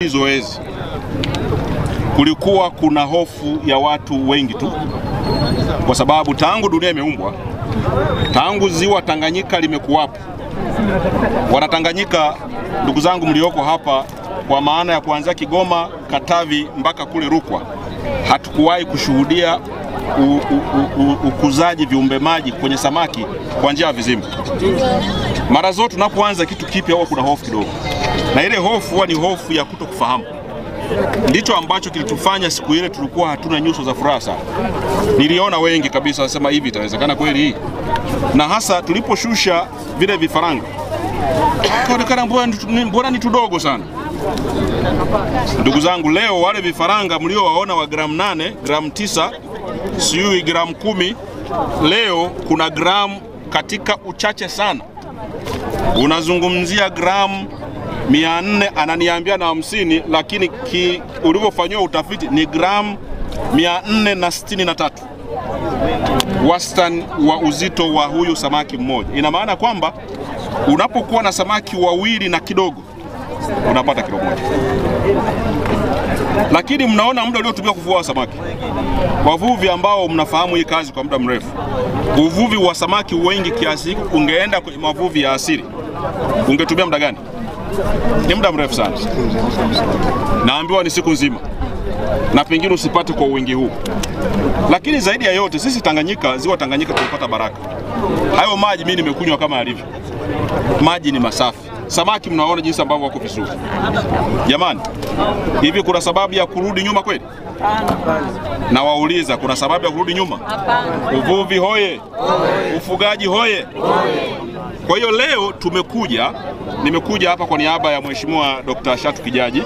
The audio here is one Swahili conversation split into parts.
Zoezi kulikuwa kuna hofu ya watu wengi tu, kwa sababu tangu dunia imeumbwa, tangu ziwa Tanganyika limekuwapo, Wanatanganyika ndugu zangu mlioko hapa, kwa maana ya kuanzia Kigoma, Katavi mpaka kule Rukwa, hatukuwahi kushuhudia ukuzaji viumbe maji kwenye samaki kwa njia ya vizimba. Mara zote tunapoanza kitu kipya huwa kuna hofu kidogo, na ile hofu huwa ni hofu ya kutokufahamu. Ndicho ambacho kilitufanya siku ile tulikuwa hatuna nyuso za furaha sana. Niliona wengi kabisa wasema hivi itawezekana kweli hii, na hasa tuliposhusha vile vifaranga kaonekana mbona ni tudogo sana. Ndugu zangu, leo wale vifaranga mliowaona wa gramu 8, gramu 9, sijui gramu 10, leo kuna gramu katika uchache sana. Unazungumzia gramu 400, ananiambia na 50, lakini ulivyofanywa utafiti ni gramu 463 wastani wa uzito wa huyu samaki mmoja. Ina maana kwamba unapokuwa na samaki wawili na kidogo unapata kilo moja. Lakini mnaona muda uliotumia kuvua samaki, wavuvi ambao mnafahamu hii kazi kwa muda mrefu, uvuvi wa samaki wengi kiasi hiki ungeenda kwenye mavuvi ya asili, ungetumia muda gani? Ni muda mrefu sana. Naambiwa ni siku nzima, na pengine usipate kwa wingi huu. Lakini zaidi ya yote, sisi Tanganyika, ziwa Tanganyika tulipata baraka. Hayo maji mimi nimekunywa kama yalivyo. Maji ni masafi. Samaki mnaona jinsi ambavyo wako vizuri. Jamani, hivi kuna sababu ya kurudi nyuma kweli? Na wauliza, kuna sababu ya kurudi nyuma? Uvuvi hoye! Ufugaji hoye! Kwa hiyo leo nimekuja hapa kwa niaba ya Mheshimiwa Dr. Shatu Kijaji.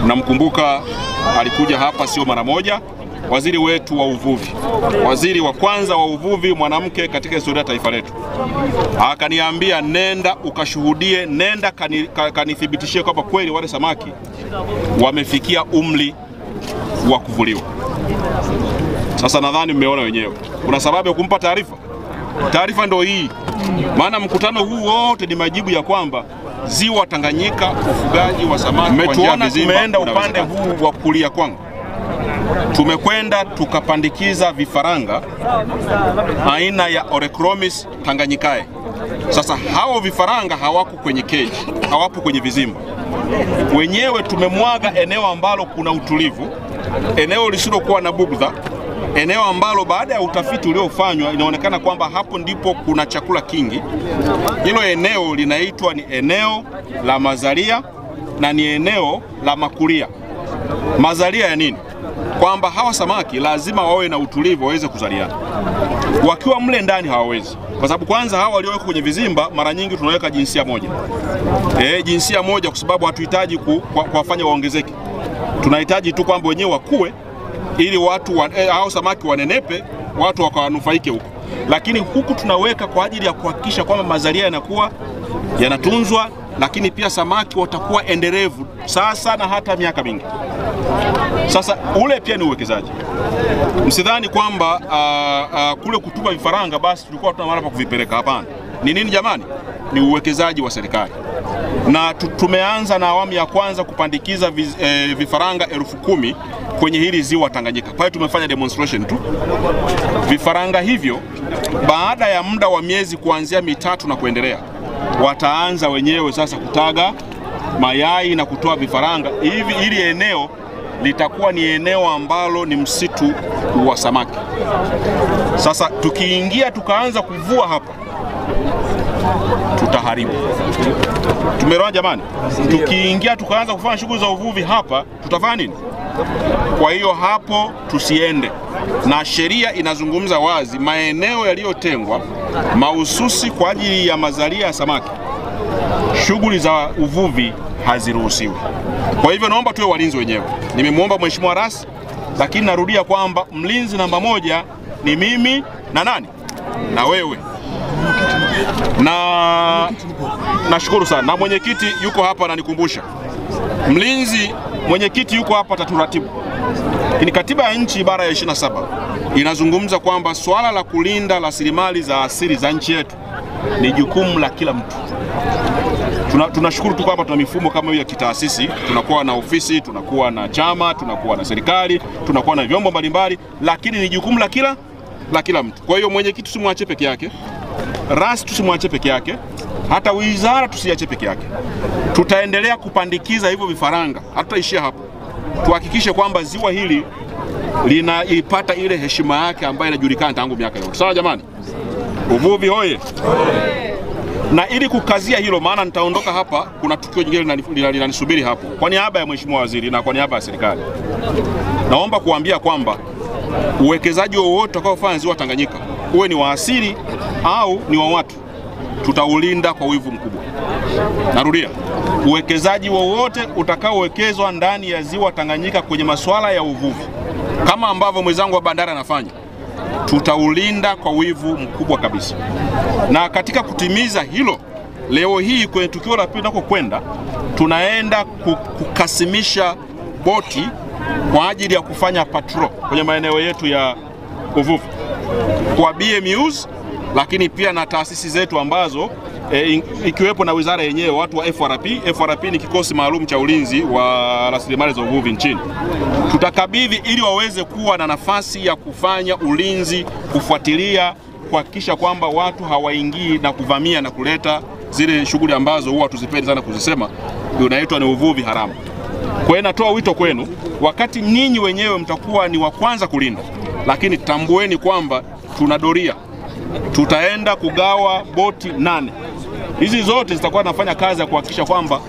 Mnamkumbuka, alikuja hapa sio mara moja, waziri wetu wa uvuvi, waziri wa kwanza wa uvuvi mwanamke katika historia ya taifa letu. Akaniambia, nenda ukashuhudie, nenda kanithibitishie kwamba kweli wale samaki wamefikia umri wa kuvuliwa. Sasa nadhani mmeona wenyewe. Kuna sababu ya kumpa taarifa? Taarifa ndio hii. Maana mkutano huu wote ni majibu ya kwamba ziwa Tanganyika, ufugaji wa samaki kwa njia ya vizimba. Tumeenda upande huu wa kulia kwangu, tumekwenda tukapandikiza vifaranga aina ya Oreochromis tanganyikae. Sasa hao vifaranga hawako kwenye cage, hawapo kwenye vizimba. Wenyewe tumemwaga eneo ambalo kuna utulivu, eneo lisilokuwa na bugdha, eneo ambalo baada ya utafiti uliofanywa inaonekana kwamba hapo ndipo kuna chakula kingi. Hilo eneo linaitwa ni eneo la mazalia na ni eneo la makulia. Mazalia ya nini? Kwamba hawa samaki lazima wawe na utulivu waweze kuzaliana. Wakiwa mle ndani hawawezi. Kwa sababu kwanza hawa walioweka kwenye vizimba mara nyingi tunaweka jinsia moja. Jinsia moja kwa sababu hatuhitaji kuwafanya waongezeke. Tunahitaji tu kwamba wenyewe wakue ili watu hao samaki wanenepe, watu wakawanufaike huko. Lakini huku tunaweka kwa ajili ya kuhakikisha kwamba mazalia yanakuwa yanatunzwa, lakini pia samaki watakuwa endelevu sasa na hata miaka mingi. Sasa ule pia ni uwekezaji. Msidhani kwamba kule kutupa vifaranga basi tulikuwa tuna mahali pa kuvipeleka. Hapana. Ni nini jamani? Ni uwekezaji wa serikali. Na tumeanza na awamu ya kwanza kupandikiza vifaranga 10,000 kwenye hili ziwa Tanganyika. Pale tumefanya demonstration tu. Vifaranga hivyo baada ya muda wa miezi kuanzia 3 na kuendelea, wataanza wenyewe sasa kutaga mayai na kutoa vifaranga. Ili eneo litakuwa ni eneo ambalo ni msitu wa samaki. Sasa tukiingia tukaanza kuvua hapa, tutaharibu. Tumeelewana jamani? Tukiingia tukaanza kufanya shughuli za uvuvi hapa, tutafanya nini? Kwa hiyo hapo tusiende. Na sheria inazungumza wazi, maeneo yaliyotengwa mahususi kwa ajili ya mazalia ya samaki, shughuli za uvuvi haziruhusiwi. Kwa hivyo naomba tuwe walinzi wenyewe. Nimemwomba Mheshimiwa Rais, lakini narudia kwamba mlinzi namba 1 ni mimi na nani? Na wewe. Na nashukuru sana. Na mwenyekiti yuko hapa ananikumbusha. Mwenyekiti yuko hapa ataturatibu. Ni katiba ya nchi ibara ya 27 inazungumza kwamba swala la kulinda rasilimali za asili za nchi yetu ni jukumu la kila mtu. tunashukuru tu kwamba tuna mifumo kama hiyo ya kitaasisi, tunakuwa na ofisi, tunakuwa na chama, tunakuwa na serikali, tunakuwa na vyombo mbalimbali, lakini ni jukumu la kila mtu. Kwa hiyo mwenyekiti tusimwache peke yake, rasi tusimwache peke yake, hata wizara tusiache peke yake. Tutaendelea kupandikiza hivyo vifaranga, hatutaishia hapo. Tuhakikishe kwamba ziwa hili linaipata ile heshima yake ambayo inajulikana tangu miaka yote. Sawa jamani? Uvuvi hoye! Na ili kukazia hilo, maana nitaondoka hapa, kuna tukio jingine linanisubiri hapo. Kwa niaba ya Mheshimiwa Waziri na kwa niaba ya serikali, naomba kuambia kwamba uwekezaji wowote utakaofanya ziwa Tanganyika, uwe ni wa asili au ni wa watu, tutaulinda kwa wivu mkubwa. Narudia, uwekezaji wowote utakaowekezwa ndani ya ziwa Tanganyika kwenye masuala ya uvuvi, kama ambavyo mwenzangu wa bandari anafanya, tutaulinda kwa wivu mkubwa kabisa. Na katika kutimiza hilo, leo hii kwenye tukio la pili tunakokwenda, tunaenda kukasimisha boti kwa ajili ya kufanya patrol kwenye maeneo yetu ya uvuvi kwa BMUs, lakini pia na taasisi zetu ambazo ikiwepo na wizara yenyewe, watu wa FRP. FRP ni kikosi maalum cha ulinzi wa rasilimali za uvuvi nchini. Tutakabidhi ili waweze kuwa na nafasi ya kufanya ulinzi, kufuatilia, kuhakikisha kwamba watu hawaingii na kuvamia na kuleta zile shughuli ambazo huwa tuzipendi sana kuzisema, unaitwa ni uvuvi haramu. Kwa hiyo natoa wito kwenu, wakati ninyi wenyewe mtakuwa ni wa kwanza kulinda, lakini tambueni kwamba tuna doria. Tutaenda kugawa boti 8. Hizi zote zitakuwa nafanya kazi ya kuhakikisha kwamba